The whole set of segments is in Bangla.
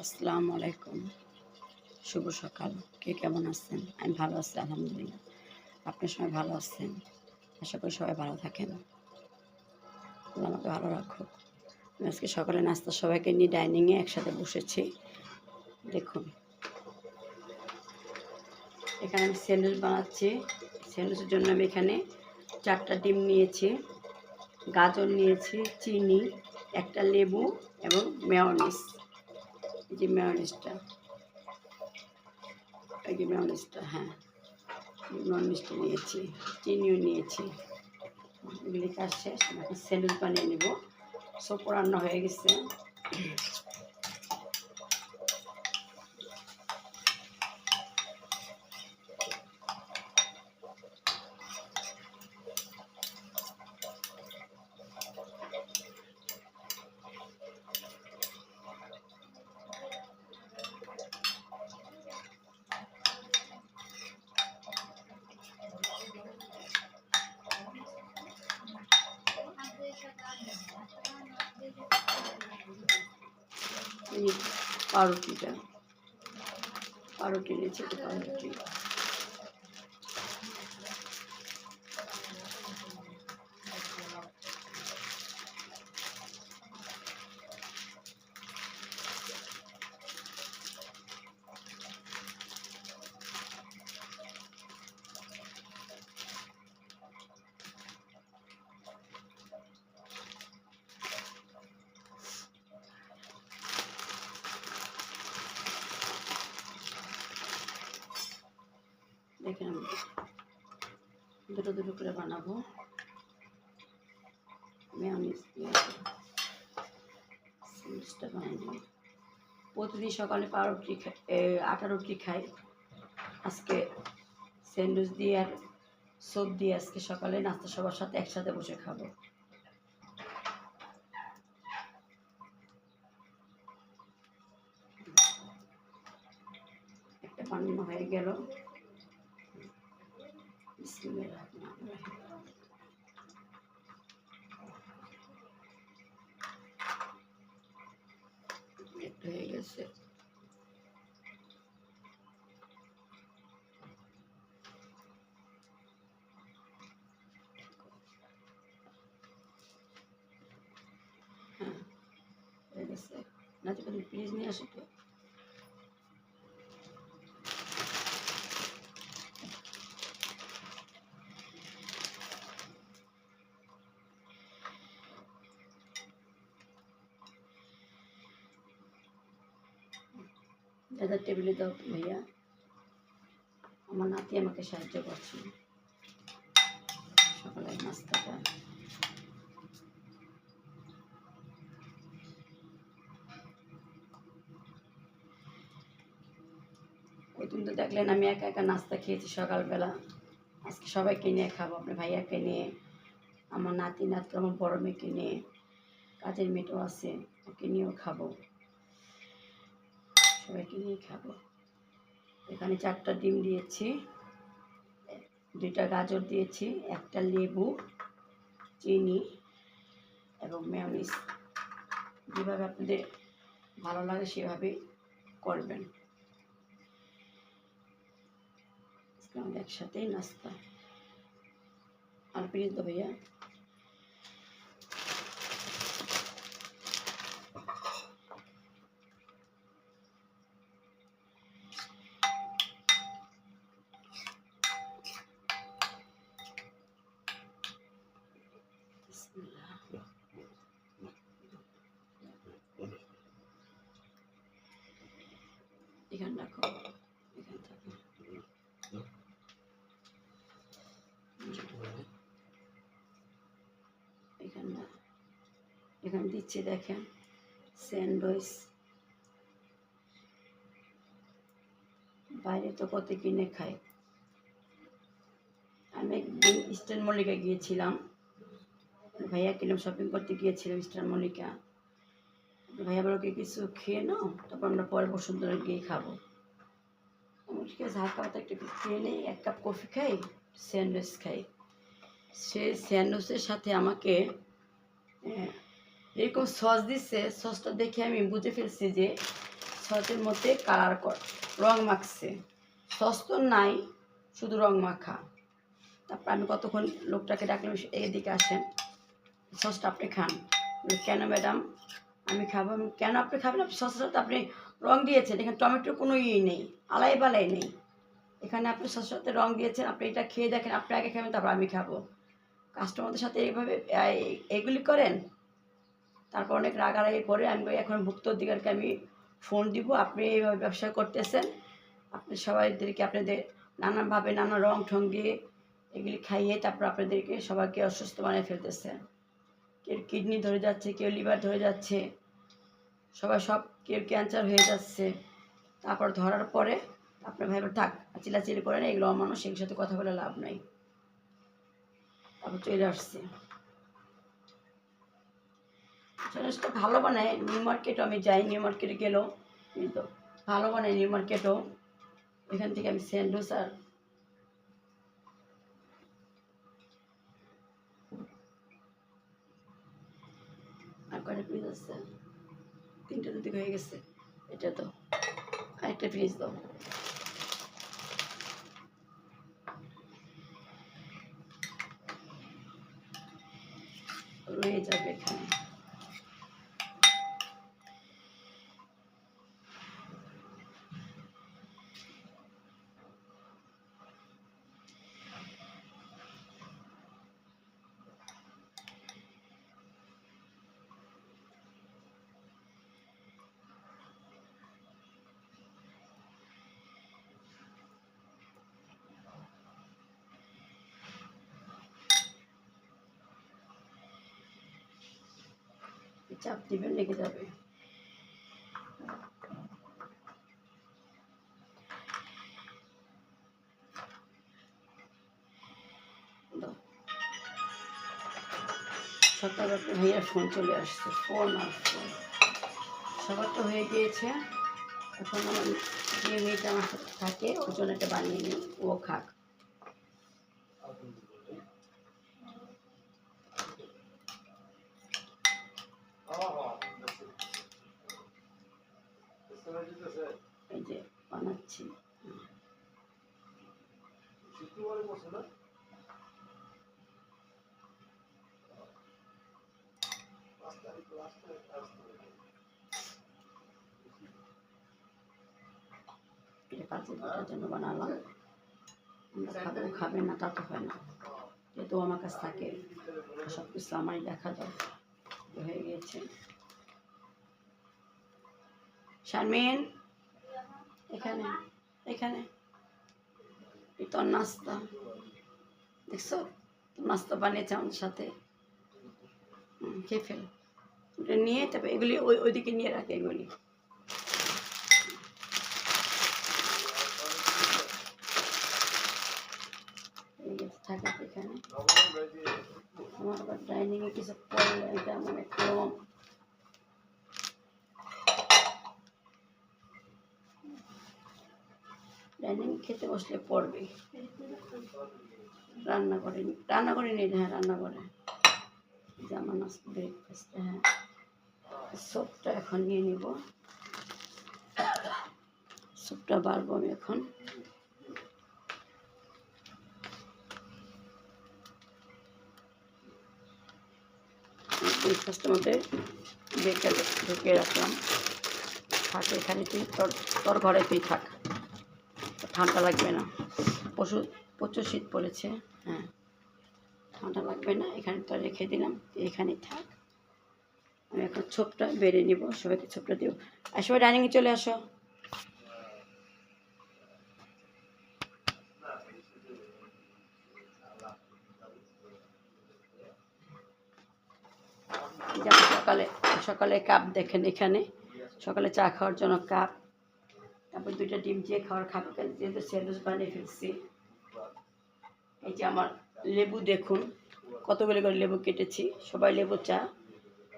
আসসালামু আলাইকুম, শুভ সকাল। কে কেমন আছেন? আমি ভালো আছি আলহামদুলিল্লাহ। আপনার সবাই ভালো আছেন? আশা করি সবাই ভালো থাকেন, আল্লাহ আমাকে ভালো রাখুক। আমি আজকে সকালে নাস্তা সবাইকে নিয়ে ডাইনিংয়ে একসাথে বসেছি। দেখুন, এখানে আমি স্যান্ডউইচ বানাচ্ছি। স্যান্ডউইচের জন্য আমি এখানে 4টা ডিম নিয়েছি, গাজর নিয়েছি, চিনি, একটা লেবু এবং মেয়োনিজ। এই যে মেয়োনিজটা, হ্যাঁ, মেয়োনিজটা নিয়েছি, চিনিও নিয়েছি। এগুলি কাজ শেষ, আমাকে স্যান্ডউইচ বানিয়ে নেব। সব রান্না হয়ে গেছে। এই পাউরুটি নিয়েছি, পাউরুটি। দেখেন, আমি দুটো দুটো করে বানাবো। মেয়োনিজ দিয়ে স্যান্ডউইচটা বানাবো। প্রতিদিন সকালে পাউরুটি আটা রুটি খাই। আজকে স্যান্ডউইচ দিয়ে আর সব দিয়ে আজকে সকালে নাস্তা সবার সাথে একসাথে বসে খাবো। একটা বানানো হয়ে গেল। একটা হয়ে গেছে। হ্যাঁ, হয়ে গেছে। না তো প্লিজ নিয়ে আসো তো। দাদা টেবিলে দাও ভাইয়া, আমার নাতি আমাকে সাহায্য করছে সকালের নাস্তাটা। ওই তুমি তো দেখলেন আমি একা একা নাস্তা খেয়েছি সকালবেলা। আজকে সবাইকে নিয়ে খাবো, আপনার ভাইয়াকে নিয়ে, আমার নাতি নাতকে, আমার বড় মেয়েকে নিয়ে, কাজের মেয়েটাও আছে, ওকে নিয়েও খাবো, সবাইকে নিয়ে খাবো। এখানে 4টা ডিম দিয়েছি, 2টা গাজর দিয়েছি, একটা লেবু, চিনি এবং মেয়োনিজ। যেভাবে আপনাদের ভালো লাগে সেভাবে করবেন। আমাদের একসাথেই নাস্তা। আর প্লিজ তো ভাইয়া। এখানে রাখো, এখানে থাকো। এখানে দিচ্ছি, দেখেন স্যান্ডউইচ। বাইরে তো কত কিনে খাই। আমি একদিন ইস্টার্ন মল্লিকা গিয়েছিলাম, ভাইয়া কিলাম, শপিং করতে গিয়েছিলাম ইস্টার্ন মল্লিকা। ভাইয়া বলোকে কিছু খেয়ে নাও, তারপর আমরা পরে বসুন্ধরা গিয়ে খাবো। আমি ঠিক আছে, হালকা পাতা একটু খেয়ে নেই, 1 কাপ কফি খাই, স্যান্ডউইচ খাই। সে স্যান্ডউইচের সাথে আমাকে এরকম সস দিচ্ছে। সসটা দেখে আমি বুঝে ফেলছি যে সসের মধ্যে কালার রং মাখছে, সস তো নাই, শুধু রং মাখা। তারপর আমি কতক্ষণ লোকটাকে ডাকলাম, এদিকে আসেন, সসটা আপনি খান। কেন ম্যাডাম আমি খাবো? কেন আপনি খাবেন? আপনি সসটা তো আপনি রং দিয়েছেন, এখানে টমেটোর কোনো ইয়ে নেই, আলাই বালাই নেই, এখানে আপনি সসের সাথে রং দিয়েছেন, আপনি এটা খেয়ে দেখেন, আপনি আগে খাবেন তারপর আমি খাবো। কাস্টমারদের সাথে এইভাবে এগুলি করেন? তারপর অনেক রাগারাগি করে আমি এখন ভুক্ত অধিকারকে আমি ফোন দিব, আপনি এইভাবে ব্যবসা করতেছেন, আপনি সবাইদেরকে আপনাদের নানানভাবে নানা রং ঠং দিয়ে এগুলি খাইয়ে তারপর আপনাদেরকে সবাইকে অসুস্থ বানিয়ে ফেলতেছেন। কেউ কিডনি ধরে যাচ্ছে, কেউ লিভার ধরে যাচ্ছে, সবাই সব কেউ ক্যান্সার হয়ে যাচ্ছে। তারপর ধরার পরে আপনার ভাইবার থাক চিলাচিলি করে না, এগুলো অমানুষ, এগুলোর সাথে কথা বলে লাভ নাই। তারপর চলে আসছে। জিনিসটা ভালো বানায়, নিউ মার্কেটও আমি যাই, নিউ মার্কেটে গেলেও কিন্তু ভালো বানায় নিউ মার্কেটও। এখান থেকে আমি স্যান্ডউইচ আর কয়টা পিস আছে, 3টে দুদিক হয়ে গেছে, এটা তো আরেকটা পিস দাও, রয়ে যাবে এখানে। চাপ দিবেন, লেগে যাবে। সকালে ভাইয়ার ফোন চলে আসছে, ফোন আর ফোন, সবার তো হয়ে গিয়েছে। এখন আমার যে মেয়েটা আমার সাথে থাকে ওর জন্য একটা বানিয়ে নিই, ও খাক। এই যে বানাচ্ছি, কাজের জন্য বানালাম। আমরা খাবো, খাবে না তা তো হয় না, যেহেতু আমার কাছে থাকে সব কিছু আমারই দেখা যায়। হয়ে গিয়েছে। শারমিন এখানে, এখানে এই তোর নাস্তা দেখছো, তোর নাস্তা বানিয়েছে আমাদের সাথে, খেয়ে ফেল। ওটা নিয়ে তারপর এগুলি ওইদিকে নিয়ে রাখে, এগুলি থাকে এখানে। আমার আবার ডাইনিংয়ে কিছু পড়লে এটা মানে কম, ডাইনিং খেতে বসলে পড়বে। রান্নাঘরে নেই, হ্যাঁ রান্নাঘরে, জামা নাস্তা ব্রেকফাস্ট, হ্যাঁ স্যুপটা এখন নিয়ে নিব, স্যুপটা বাড়বো আমি এখন। ব্রেকফাস্টের মধ্যে ব্রেকটা ঢুকিয়ে রাখলাম, থাক এখানে, তুই তোর ঘরে তুই থাক, ঠান্ডা লাগবে না, প্রচুর শীত পড়েছে, হ্যাঁ ঠান্ডা লাগবে না, এখানে তো রেখে দিলাম, এখানেই থাক। আমি এখন ছোপটা বেড়ে নিব, সবাইকে ছোপটা দিব। আর সবাই ডাইনিংয়ে চলে আসো। সকালে সকালে কাপ দেখেন, এখানে সকালে চা খাওয়ার জন্য কাপ, তারপর 2টা ডিম দিয়ে খাওয়ার খাবে, যেহেতু স্যান্ডউইচ বানিয়ে ফেলছি। এই যে আমার লেবু দেখুন, কতগুলো করে লেবু কেটেছি, সবাই লেবু চা,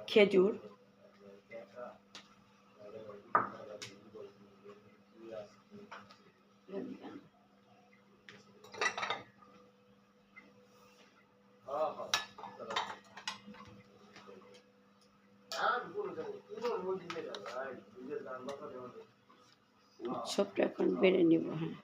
খেজুর, সবটা এখন বেড়ে নিব। হ্যাঁ,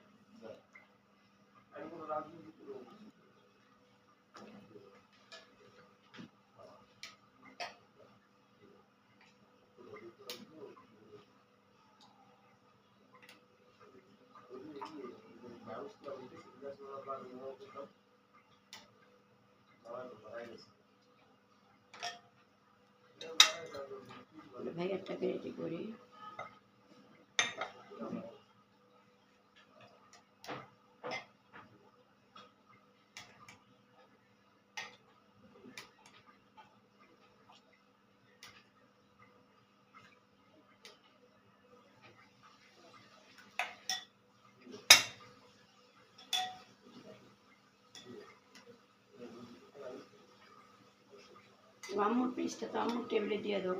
ভাইয়ারটাকে রেডি করি। আম্মুর পিসটা তো আম্মুর টেবিলে দিয়ে দাও।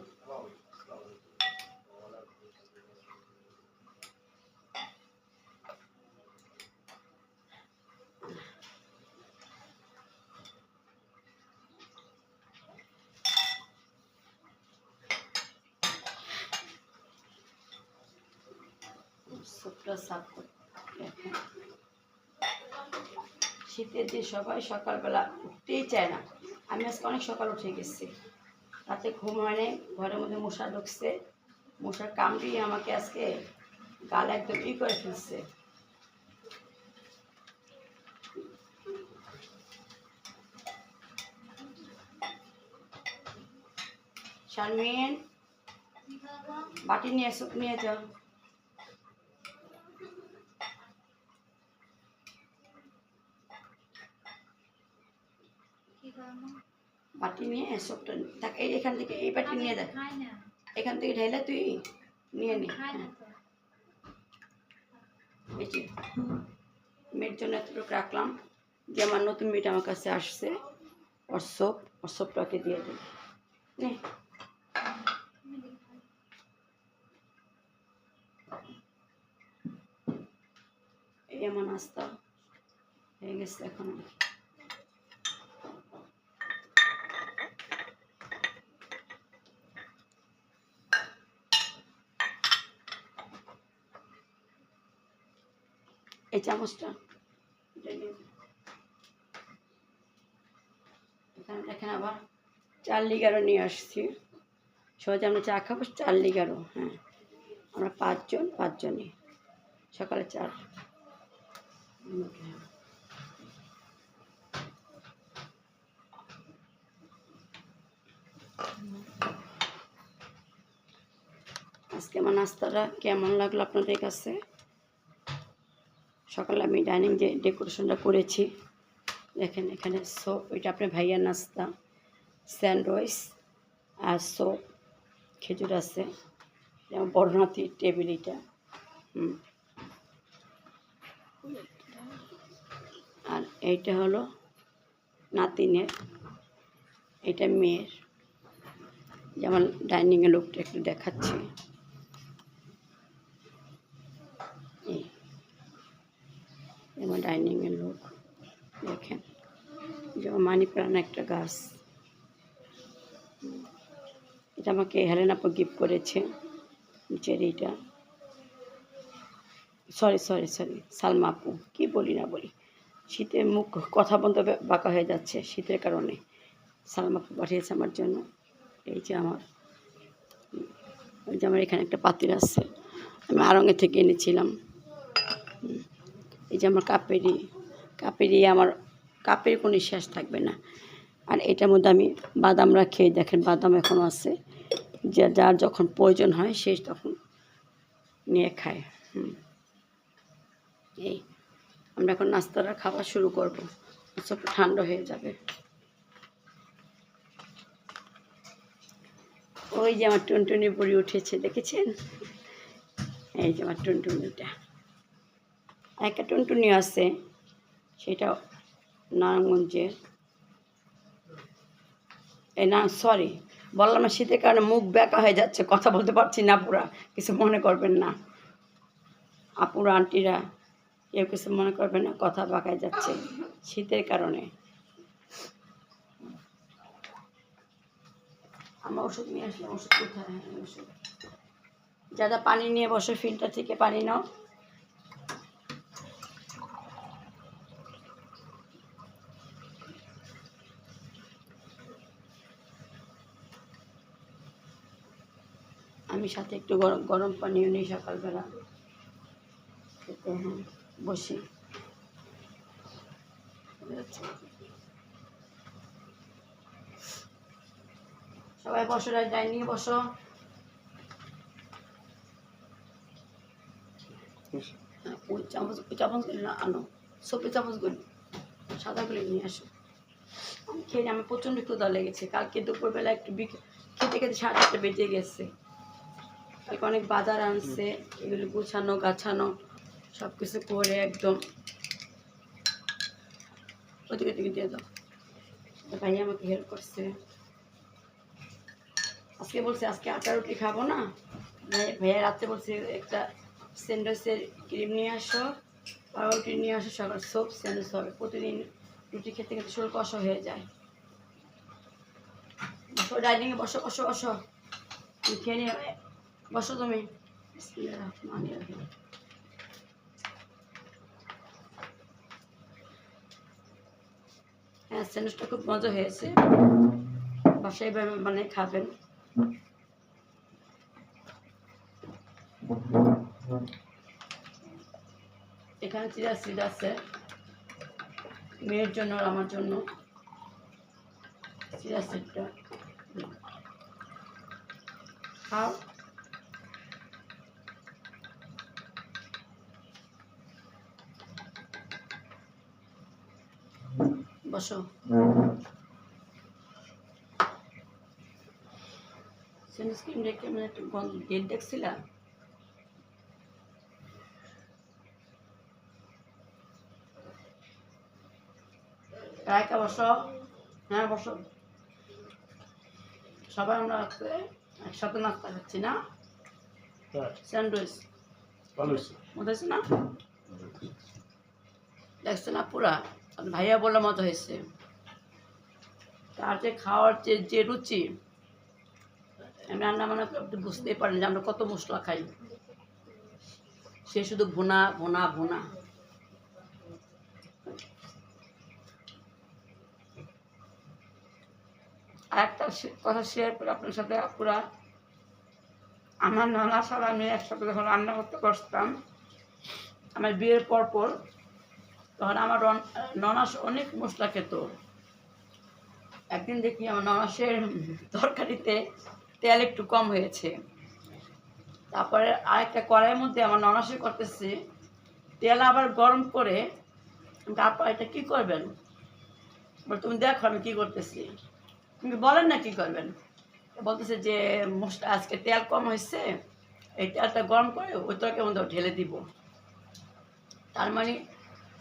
সবটা সাফ করে দেখেন, শীতের দিন সবাই সকালবেলা উঠতেই চায় না। আমি আজকে অনেক সকাল উঠে গেছি, রাতে ঘুম হয় নাই, ঘরের মধ্যে মশা ঢুকছে, মশার কামড়িয়ে আমাকে আজকে গাল একদম করে ফেলছে। শারমিন, বাটি নিয়ে সুপ নিয়ে যাও। বাটি নিয়ে সবটা থাক, এখান থেকে এই বাটি নিয়ে দেখ, এখান থেকে ঢেলে তুই নিয়ে নি। বেশি মেয়ের জন্য এতটুকু রাখলাম, যে আমার নতুন মেয়েটা আমার কাছে আসছে, ওর সবটাকে দিয়ে দিই। এই আমার নাস্তা হয়ে গেছে এখন। এই চামচটা এখানে দেখেন, আবার 4 লিগারও নিয়ে আসছি। সহজে আমরা চা খাবো 4 লিগারও। হ্যাঁ, আমরা 5জনই সকালে 4। আজকে আমার নাস্তাটা কেমন লাগলো আপনাদের কাছে? সকালে আমি ডাইনিং যে ডেকোরেশনটা করেছি, দেখেন এখানে সোপ, এটা আপনার ভাইয়ার নাস্তা, স্যান্ডউইচ আর সোপ, খেজুর আছে, যেমন বড় নাতির টেবিল এটা। আর এইটা হলো নাতিনের, এটা মেয়ের। যেমন ডাইনিংয়ের লোকটা একটু দেখাচ্ছি, এই যেমন ডাইনিংয়ের লোক দেখেন, যেমন মানি প্লান্ট একটা গাছ, এটা আমাকে হেলেন আপু গিফট করেছে। নিচের এইটা, সরি সালমা আপু, কী বলি না বলি, শীতে মুখ কথা বলতে বাঁকা হয়ে যাচ্ছে শীতের কারণে। সালমা আপু পাঠিয়েছে আমার জন্য। এই যে আমার, ওই যে আমার এখানে একটা পাতিল আছে, আমি আড়ঙে থেকে এনেছিলাম। এই যে আমার কাপেরই আমার কাপের কোনো শেষ থাকবে না। আর এটার মধ্যে আমি বাদাম রাখি, দেখেন বাদাম এখনও আছে, যে যার যখন প্রয়োজন হয় সে তখন নিয়ে খায়। এই আমরা এখন নাস্তাটা খাওয়া শুরু করবো, সব ঠান্ডা হয়ে যাবে। ওই যে আমার টুনটুনি বুড়ি উঠেছে, দেখেছেন? এই যে আমার টুনটুনিটা, একটা টুনটুনি আছে, সেটা নারায়ণগঞ্জের। এই না, সরি বললাম না, শীতের কারণে মুখ ব্যাকা হয়ে যাচ্ছে, কথা বলতে পারছি না পুরা, কিছু মনে করবেন না আপুরা আন্টিরা, কেউ কিছু মনে করবেন না, কথা বাঁকায় যাচ্ছে শীতের কারণে। আমার ওষুধ নিয়ে আসলাম, ওষুধ কোথায়? হ্যাঁ, ওষুধ। যারা পানি নিয়ে বসে ফিল্টার থেকে পানি নাও, আমি সাথে একটু গরম গরম পানিও নিই সকালবেলা খেতে। হ্যাঁ, বসি। সবাই বসো, ডাইনিং বসো। ওই চামচগুলি না আনো, সবজি চামচগুলি সাদাগুলি নিয়ে আসো। আমি খেয়ে আমার প্রচণ্ড ক্ষুধা লেগেছে। কালকে দুপুরবেলা একটু খেতে খেতে 4:30 বেজে গেছে। কালকে অনেক বাজার আনছে, এগুলো গুছানো গাছানো সব কিছু করে একদম। ওদিকে দিকে দিয়ে দাও। ভাইয়া আমাকে হেল্প করছে। আজকে বলছে আজকে আটা রুটি খাবো না, ভাইয়া রাত্রে বলছে একটা স্যান্ডউইচের ক্রিম নিয়ে আসো, পাউরুটি নিয়ে আসো, সকাল সব স্যান্ডউইচ হবে। প্রতিদিন রুটি খেতে খেতে শরীর কষা হয়ে যায়। বসো, ডাইনিংয়ে বসো বসো বসো, খেয়ে নিয়ে বসো তুমি। হ্যাঁ, স্যান্ডউইচটা খুব মজা হয়েছে। বাসায় মানে খাবেন। এখানে চিরা সিড আছে মেয়ের জন্য আর আমার জন্য। চিরা সিডটা খাও। বসো। সানস্ক্রিন রেখে মানে একটু ডেট দেখছিলা? রায়কা বসো। হ্যাঁ বসো। সবাই আমরা একসাথে নাস্তা খাচ্ছি না? স্যান্ডউইচ মজা হয়েছে না? দেখছে না পুরা? ভাইয়া বললে মজা হয়েছে। তার যে খাওয়ার যে রুচি, আমি রান্না বান্না আপনি বুঝতেই পারেন যে আমরা কত মশলা খাই। সে শুধু ভুনা ভুনা ভুনা। আর একটা কথা শেয়ার করে আপনার সাথে আপুরা, আমার নানা সাল আমি একসাথে যখন রান্না করতে বসতাম আমার বিয়ের পর তখন আমার ননাস অনেক মশলা খেত। একদিন দেখি আমার ননাসের তরকারিতে তেল একটু কম হয়েছে। তারপরে আরেকটা কড়াইয়ের মধ্যে আমার ননাসে করতেছে তেল আবার গরম করে, তারপর এটা কী করবেন বলে, তুমি দেখো আমি কী করতেছি। তুমি বলেন না কী করবেন। বলতেছে যে মশলা আজকে তেল কম হয়েছে, এই তেলটা গরম করে ওই তরকারির মধ্যে ঢেলে দিব। তার মানে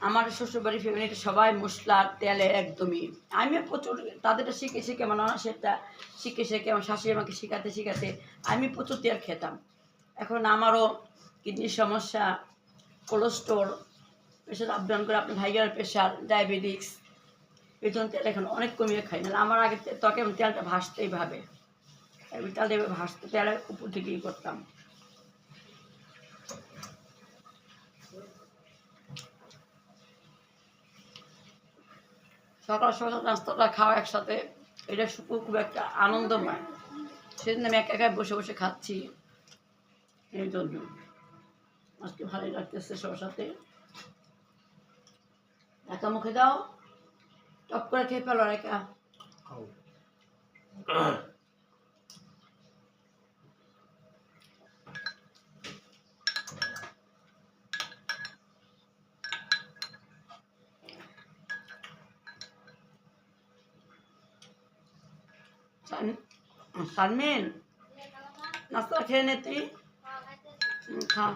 আমার শ্বশুরবাড়ির ফ্যামিলিটা সবাই মশলা তেলে একদমই। আমিও প্রচুর তাদেরটা শিখে শিখে আমার সেটা শিখে শিখে আমার শাশুড়ি আমাকে শেখাতে শেখাতে আমি প্রচুর তেল খেতাম। এখন আমারও কিডনির সমস্যা, কোলেস্ট্রল, প্রেশার আপ ডাউন করে, আপনার ভাইয়ার প্রেশার, ডায়াবেটিক্স, এই জন্য তেল এখন অনেক কমিয়ে খাই। নাহলে আমার আগে ত্বকে তেলটা ভাসতেই ভাবে, তেলটা ভাসতে তেলের উপর থেকেই করতাম। সকাল সকাল নাস্তাটা খাওয়া একসাথে, এটা খুব একটা আনন্দময়। সেদিন আমি একা একা বসে বসে খাচ্ছি, এই জন্য আজকে ভালোই লাগতেছে সবার সাথে। একা মুখে দাও, টপ করে খেয়ে পেলো একা। শারমিন, নাস্তা খেয়ে নে তুই, খা।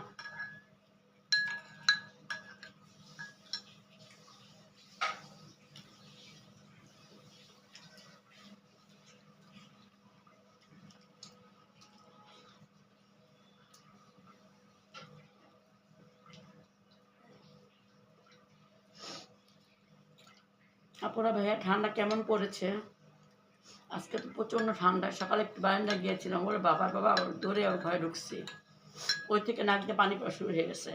আপুরা ভাইয়া ঠান্ডা কেমন পড়েছে? আজকে তো প্রচণ্ড ঠান্ডা। সকালে একটু বারান্দা গিয়েছিলাম, ওরে বাবা বাবা দৌড়ে ঘরে ঢুকছি, ওই থেকে নাক দিয়ে পানি পড়া শুরু হয়ে গেছে।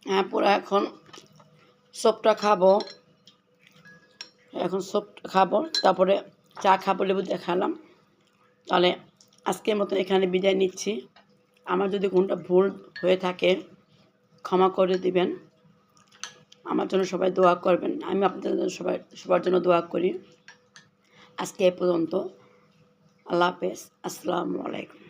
হ্যাঁ পুরো এখন স্যুপটা খাবো, এখন স্যুপটা খাবো, তারপরে চা খাবো, লেবু দিয়ে খেলাম। তাহলে আজকের মতো এখানে বিদায় নিচ্ছি। আমার যদি কোনটা ভুল হয়ে থাকে ক্ষমা করে দিবেন। আমার জন্য সবাই দোয়া করবেন, আমি আপনাদের জন্য সবার জন্য দোয়া করি। আজকে এ পর্যন্ত। আল্লাহ হাফেজ, আসসালামু আলাইকুম।